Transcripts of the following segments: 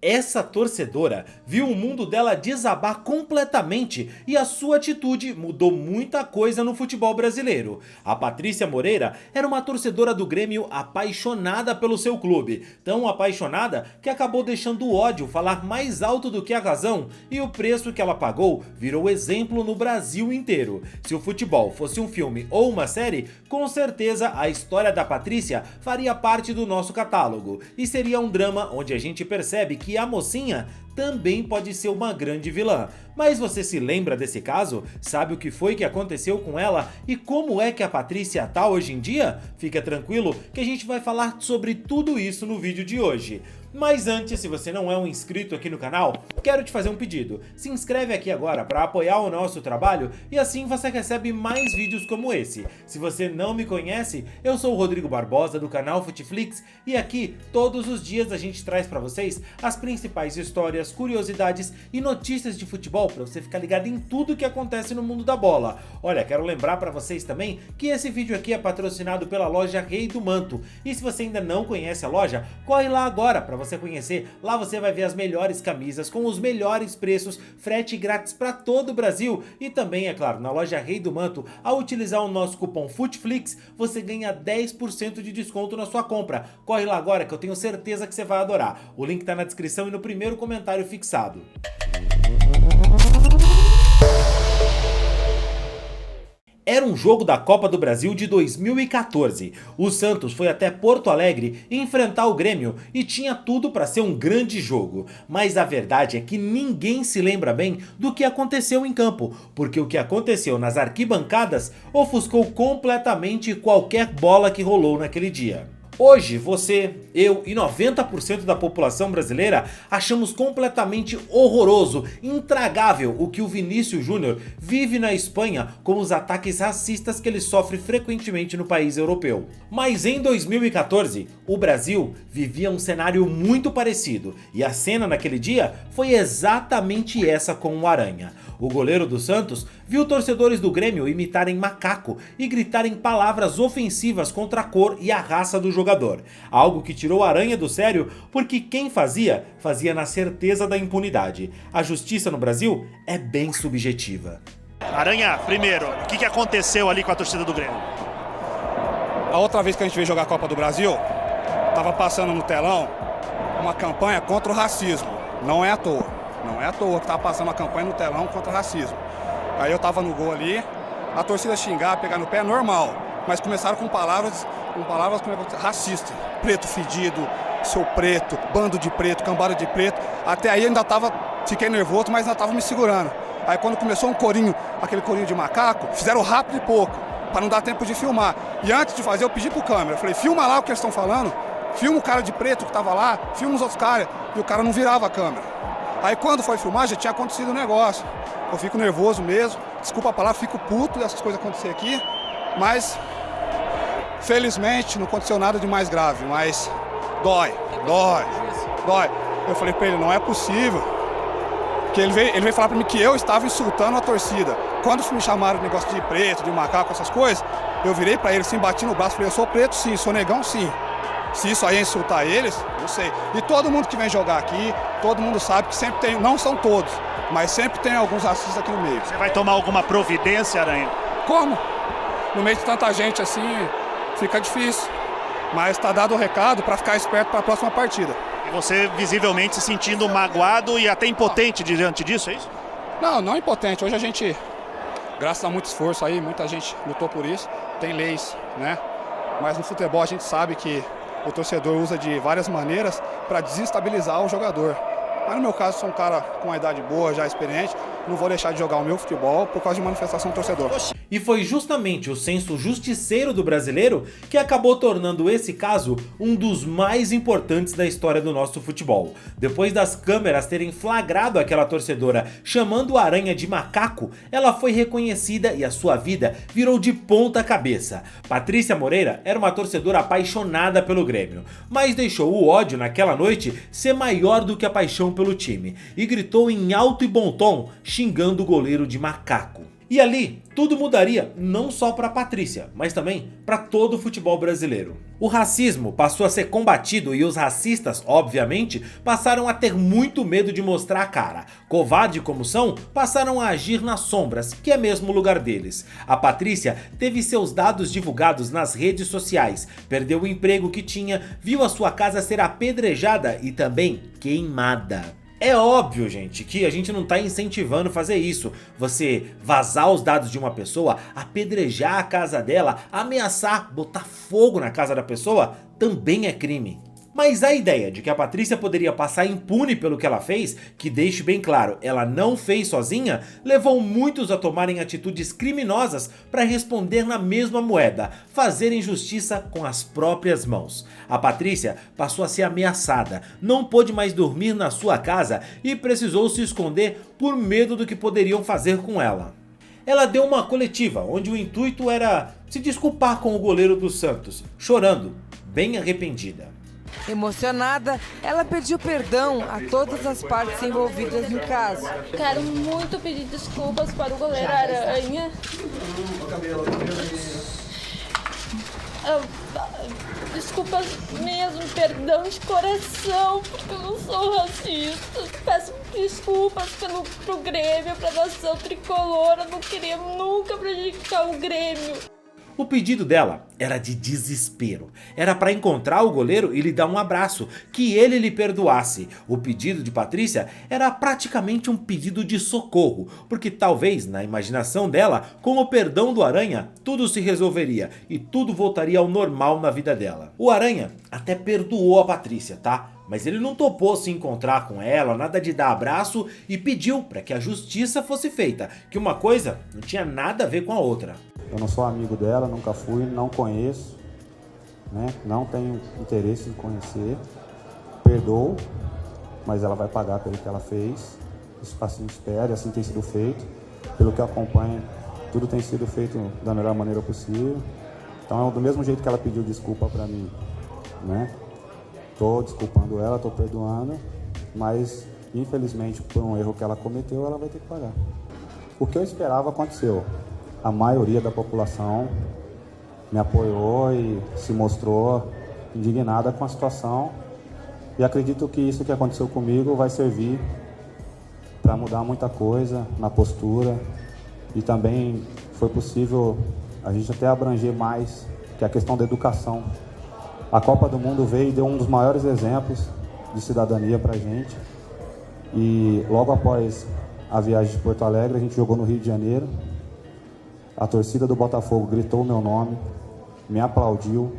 Essa torcedora viu o mundo dela desabar completamente e a sua atitude mudou muita coisa no futebol brasileiro. A Patrícia Moreira era uma torcedora do Grêmio apaixonada pelo seu clube, tão apaixonada que acabou deixando o ódio falar mais alto do que a razão, e o preço que ela pagou virou exemplo no Brasil inteiro. Se o futebol fosse um filme ou uma série, com certeza a história da Patrícia faria parte do nosso catálogo, e seria um drama onde a gente percebe que a mocinha também pode ser uma grande vilã. Mas você se lembra desse caso? Sabe o que foi que aconteceu com ela e como é que a Patrícia tá hoje em dia? Fica tranquilo que a gente vai falar sobre tudo isso no vídeo de hoje. Mas antes, se você não é um inscrito aqui no canal, quero te fazer um pedido. Se inscreve aqui agora para apoiar o nosso trabalho e assim você recebe mais vídeos como esse. Se você não me conhece, eu sou o Rodrigo Barbosa do canal Futflix e aqui todos os dias a gente traz para vocês as principais histórias, curiosidades e notícias de futebol para você ficar ligado em tudo que acontece no mundo da bola. Olha, quero lembrar para vocês também que esse vídeo aqui é patrocinado pela loja Rei do Manto. E se você ainda não conhece a loja, corre lá agora para você conhecer. Lá você vai ver as melhores camisas com os melhores preços, frete grátis para todo o Brasil e também, é claro, na loja Rei do Manto, ao utilizar o nosso cupom FUTFLIX, você ganha 10% de desconto na sua compra. Corre lá agora que eu tenho certeza que você vai adorar. O link tá na descrição e no primeiro comentário fixado. Era um jogo da Copa do Brasil de 2014. O Santos foi até Porto Alegre enfrentar o Grêmio e tinha tudo para ser um grande jogo. Mas a verdade é que ninguém se lembra bem do que aconteceu em campo, porque o que aconteceu nas arquibancadas ofuscou completamente qualquer bola que rolou naquele dia. Hoje, você, eu e 90% da população brasileira achamos completamente horroroso, intragável o que o Vinícius Júnior vive na Espanha com os ataques racistas que ele sofre frequentemente no país europeu. Mas em 2014, o Brasil vivia um cenário muito parecido e a cena naquele dia foi exatamente essa com o Aranha. O goleiro do Santos viu torcedores do Grêmio imitarem macaco e gritarem palavras ofensivas contra a cor e a raça do jogador. Algo que tirou a Aranha do sério, porque quem fazia na certeza da impunidade. A justiça no Brasil é bem subjetiva. Aranha, primeiro, o que aconteceu ali com a torcida do Grêmio? A outra vez que a gente veio jogar a Copa do Brasil, tava passando no telão uma campanha contra o racismo. Não é à toa. Não é à toa que tava passando uma campanha no telão contra o racismo. Aí eu tava no gol ali, a torcida xingar, pegar no pé é normal. Mas começaram com palavras racistas. Preto fedido, seu preto, bando de preto, cambada de preto. Até aí ainda fiquei nervoso, mas ainda tava me segurando. Aí quando começou um corinho, aquele corinho de macaco, fizeram rápido e pouco, para não dar tempo de filmar. E antes de fazer eu pedi pro câmera, eu falei, filma lá o que eles estão falando, filma o cara de preto que tava lá, filma os outros caras. E o cara não virava a câmera. Aí quando foi filmar já tinha acontecido o negócio. Eu fico nervoso mesmo, desculpa a palavra, fico puto dessas coisas acontecer aqui, mas felizmente não aconteceu nada de mais grave, mas dói. Eu falei pra ele, não é possível, que ele veio falar pra mim que eu estava insultando a torcida. Quando me chamaram de negócio de preto, de macaco, essas coisas, eu virei pra ele assim, bati no braço, falei, eu sou preto sim, sou negão sim. Se isso aí é insultar eles, não sei. E todo mundo que vem jogar aqui, todo mundo sabe que sempre tem, não são todos, mas sempre tem alguns racistas aqui no meio. Você vai tomar alguma providência, Aranha? Como? No meio de tanta gente assim, fica difícil. Mas tá dado o recado para ficar esperto para a próxima partida. E você visivelmente se sentindo magoado e até impotente diante disso, é isso? Não impotente. Hoje a gente, graças a muito esforço aí, muita gente lutou por isso, tem leis, né? Mas no futebol a gente sabe que o torcedor usa de várias maneiras para desestabilizar o jogador. Mas no meu caso, sou um cara com uma idade boa, já experiente, não vou deixar de jogar o meu futebol por causa de manifestação do torcedor. E foi justamente o senso justiceiro do brasileiro que acabou tornando esse caso um dos mais importantes da história do nosso futebol. Depois das câmeras terem flagrado aquela torcedora chamando o Aranha de macaco, ela foi reconhecida e a sua vida virou de ponta cabeça. Patrícia Moreira era uma torcedora apaixonada pelo Grêmio, mas deixou o ódio naquela noite ser maior do que a paixão pelo time e gritou em alto e bom tom, xingando o goleiro de macaco. E ali, tudo mudaria não só para Patrícia, mas também para todo o futebol brasileiro. O racismo passou a ser combatido e os racistas, obviamente, passaram a ter muito medo de mostrar a cara. Covarde como são, passaram a agir nas sombras, que é mesmo o lugar deles. A Patrícia teve seus dados divulgados nas redes sociais, perdeu o emprego que tinha, viu a sua casa ser apedrejada e também queimada. É óbvio, gente, que a gente não tá incentivando fazer isso. Você vazar os dados de uma pessoa, apedrejar a casa dela, ameaçar, botar fogo na casa da pessoa, também é crime. Mas a ideia de que a Patrícia poderia passar impune pelo que ela fez, que deixe bem claro, ela não fez sozinha, levou muitos a tomarem atitudes criminosas para responder na mesma moeda, fazerem justiça com as próprias mãos. A Patrícia passou a ser ameaçada, não pôde mais dormir na sua casa e precisou se esconder por medo do que poderiam fazer com ela. Ela deu uma coletiva, onde o intuito era se desculpar com o goleiro do Santos, chorando, bem arrependida. Emocionada, ela pediu perdão a todas as partes envolvidas no caso. Quero muito pedir desculpas para o goleiro Aranha. Desculpas mesmo, perdão de coração, porque eu não sou racista. Peço desculpas pro Grêmio, pra nação tricolor, eu não queria nunca prejudicar o Grêmio. O pedido dela era de desespero, era para encontrar o goleiro e lhe dar um abraço, que ele lhe perdoasse. O pedido de Patrícia era praticamente um pedido de socorro, porque talvez na imaginação dela, com o perdão do Aranha, tudo se resolveria e tudo voltaria ao normal na vida dela. O Aranha até perdoou a Patrícia, tá? Mas ele não topou se encontrar com ela, nada de dar abraço e pediu para que a justiça fosse feita, que uma coisa não tinha nada a ver com a outra. Eu não sou amigo dela, nunca fui, não conheço, né? Não tenho interesse em conhecer. Perdoo, mas ela vai pagar pelo que ela fez. Isso assim espere, assim tem sido feito. Pelo que eu acompanho, tudo tem sido feito da melhor maneira possível. Então, do mesmo jeito que ela pediu desculpa para mim, né? Tô desculpando ela, tô perdoando, mas infelizmente por um erro que ela cometeu, ela vai ter que pagar. O que eu esperava aconteceu. A maioria da população me apoiou e se mostrou indignada com a situação. E acredito que isso que aconteceu comigo vai servir para mudar muita coisa na postura. E também foi possível a gente até abranger mais que a questão da educação. A Copa do Mundo veio e deu um dos maiores exemplos de cidadania para a gente. E logo após a viagem de Porto Alegre, a gente jogou no Rio de Janeiro. A torcida do Botafogo gritou o meu nome, me aplaudiu.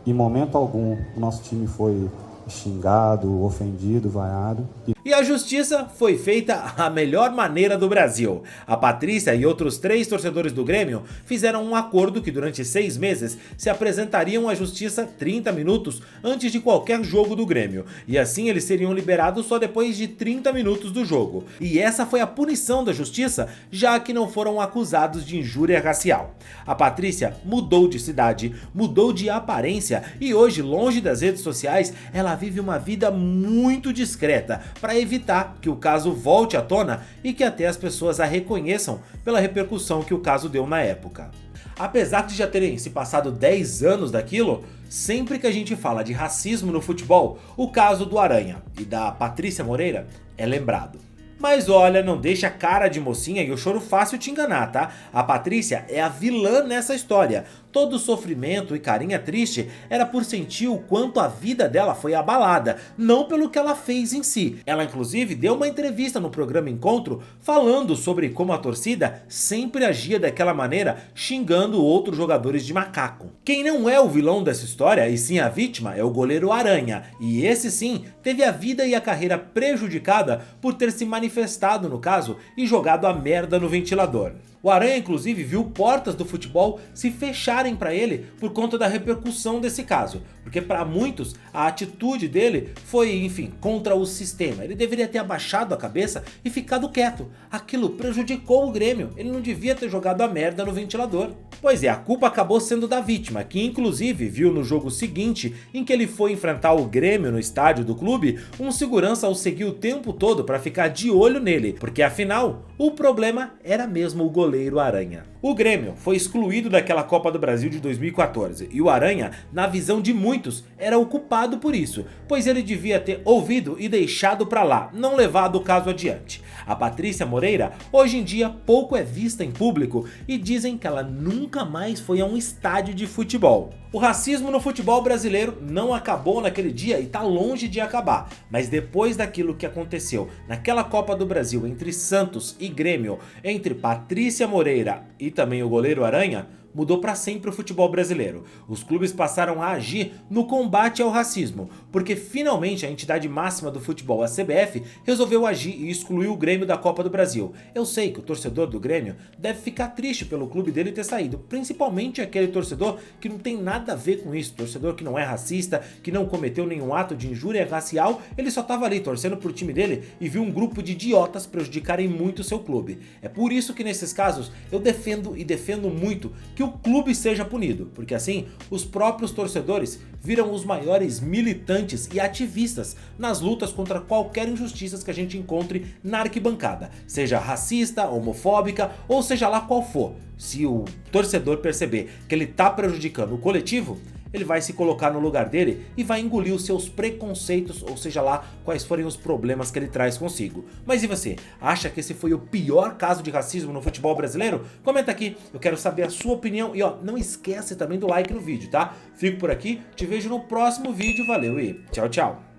Em momento algum, o nosso time foi xingado, ofendido, vaiado. E a justiça foi feita à melhor maneira do Brasil. A Patrícia e outros 3 torcedores do Grêmio fizeram um acordo que durante 6 meses se apresentariam à justiça 30 minutos antes de qualquer jogo do Grêmio. E assim eles seriam liberados só depois de 30 minutos do jogo. E essa foi a punição da justiça, já que não foram acusados de injúria racial. A Patrícia mudou de cidade, mudou de aparência e hoje, longe das redes sociais, ela vive uma vida muito discreta para evitar que o caso volte à tona e que até as pessoas a reconheçam pela repercussão que o caso deu na época. Apesar de já terem se passado 10 anos daquilo, sempre que a gente fala de racismo no futebol, o caso do Aranha e da Patrícia Moreira é lembrado. Mas olha, não deixa a cara de mocinha e o choro fácil te enganar, tá? A Patrícia é a vilã nessa história. Todo o sofrimento e carinha triste era por sentir o quanto a vida dela foi abalada, não pelo que ela fez em si. Ela inclusive deu uma entrevista no programa Encontro falando sobre como a torcida sempre agia daquela maneira, xingando outros jogadores de macaco. Quem não é o vilão dessa história, e sim a vítima, é o goleiro Aranha, e esse sim teve a vida e a carreira prejudicada por ter se manifestado no caso e jogado a merda no ventilador. O Aranha inclusive viu portas do futebol se fecharem para ele por conta da repercussão desse caso, porque para muitos a atitude dele foi, enfim, contra o sistema. Ele deveria ter abaixado a cabeça e ficado quieto. Aquilo prejudicou o Grêmio, ele não devia ter jogado a merda no ventilador. Pois é, a culpa acabou sendo da vítima, que inclusive viu no jogo seguinte, em que ele foi enfrentar o Grêmio no estádio do clube, um segurança o seguiu o tempo todo para ficar de olho nele, porque afinal, o problema era mesmo o goleiro Aranha. O Grêmio foi excluído daquela Copa do Brasil de 2014 e o Aranha, na visão de muitos, era o culpado por isso, pois ele devia ter ouvido e deixado pra lá, não levado o caso adiante. A Patrícia Moreira, hoje em dia, pouco é vista em público e dizem que ela nunca mais foi a um estádio de futebol. O racismo no futebol brasileiro não acabou naquele dia e tá longe de acabar, mas depois daquilo que aconteceu naquela Copa do Brasil entre Santos e Grêmio, entre Patrícia Moreira e também o goleiro Aranha, mudou para sempre o futebol brasileiro. Os clubes passaram a agir no combate ao racismo, porque finalmente a entidade máxima do futebol, a CBF, resolveu agir e excluiu o Grêmio da Copa do Brasil. Eu sei que o torcedor do Grêmio deve ficar triste pelo clube dele ter saído, principalmente aquele torcedor que não tem nada a ver com isso, torcedor que não é racista, que não cometeu nenhum ato de injúria racial, ele só estava ali torcendo pro time dele e viu um grupo de idiotas prejudicarem muito o seu clube. É por isso que nesses casos eu defendo muito que o clube seja punido, porque assim os próprios torcedores viram os maiores militantes e ativistas nas lutas contra qualquer injustiça que a gente encontre na arquibancada, seja racista, homofóbica ou seja lá qual for. Se o torcedor perceber que ele tá prejudicando o coletivo, ele vai se colocar no lugar dele e vai engolir os seus preconceitos, ou seja lá quais forem os problemas que ele traz consigo. Mas e você? Acha que esse foi o pior caso de racismo no futebol brasileiro? Comenta aqui, eu quero saber a sua opinião e ó, não esquece também do like no vídeo, tá? Fico por aqui, te vejo no próximo vídeo, valeu e tchau, tchau!